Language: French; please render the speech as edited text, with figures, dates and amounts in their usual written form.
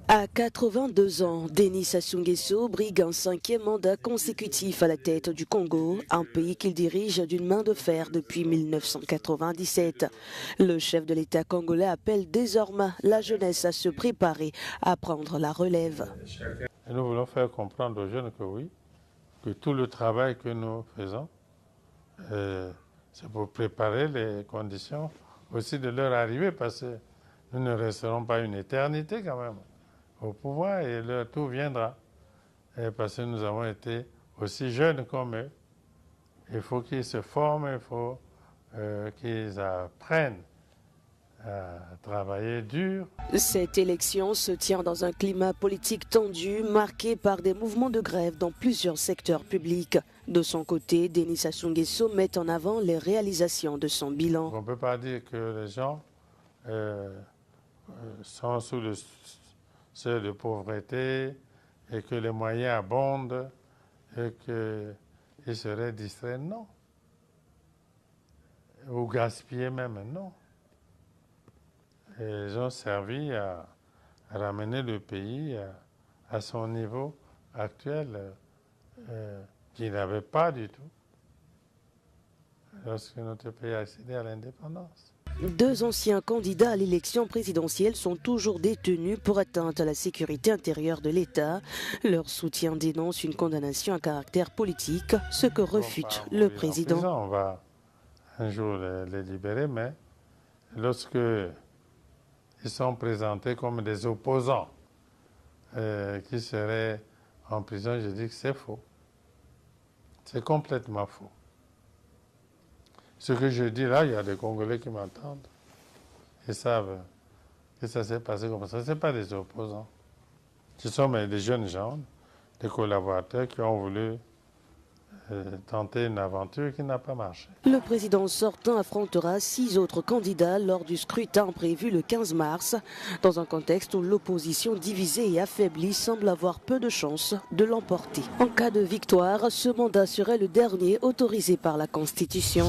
À 82 ans, Denis Sassou Nguesso brigue un 5e mandat consécutif à la tête du Congo, un pays qu'il dirige d'une main de fer depuis 1997. Le chef de l'État congolais appelle désormais la jeunesse à se préparer à prendre la relève. Et nous voulons faire comprendre aux jeunes que oui, que tout le travail que nous faisons, c'est pour préparer les conditions aussi de leur arrivée, parce que nous ne resterons pas une éternité quand même au pouvoir et leur tour viendra. Et parce que nous avons été aussi jeunes comme eux. Il faut qu'ils se forment, il faut qu'ils apprennent à travailler dur. Cette élection se tient dans un climat politique tendu, marqué par des mouvements de grève dans plusieurs secteurs publics. De son côté, Denis Sassou Nguesso met en avant les réalisations de son bilan. On ne peut pas dire que les gens sont sous le seuil de pauvreté et que les moyens abondent et qu'ils seraient distraits, non. Ou gaspillés même, non. Et ils ont servi à ramener le pays à son niveau actuel qu'il n'avait pas du tout lorsque notre pays a accédé à l'indépendance. Deux anciens candidats à l'élection présidentielle sont toujours détenus pour atteinte à la sécurité intérieure de l'État. Leur soutien dénonce une condamnation à caractère politique, ce que refute le président. On va un jour les libérer, mais lorsque ils sont présentés comme des opposants qui seraient en prison, je dis que c'est faux. C'est complètement faux. Ce que je dis là, il y a des Congolais qui m'entendent. Ils savent que ça s'est passé comme ça. Ce n'est pas des opposants. Ce sont des jeunes gens, des collaborateurs qui ont voulu tenter une aventure qui n'a pas marché. Le président sortant affrontera 6 autres candidats lors du scrutin prévu le 15 mars, dans un contexte où l'opposition divisée et affaiblie semble avoir peu de chances de l'emporter. En cas de victoire, ce mandat serait le dernier autorisé par la Constitution.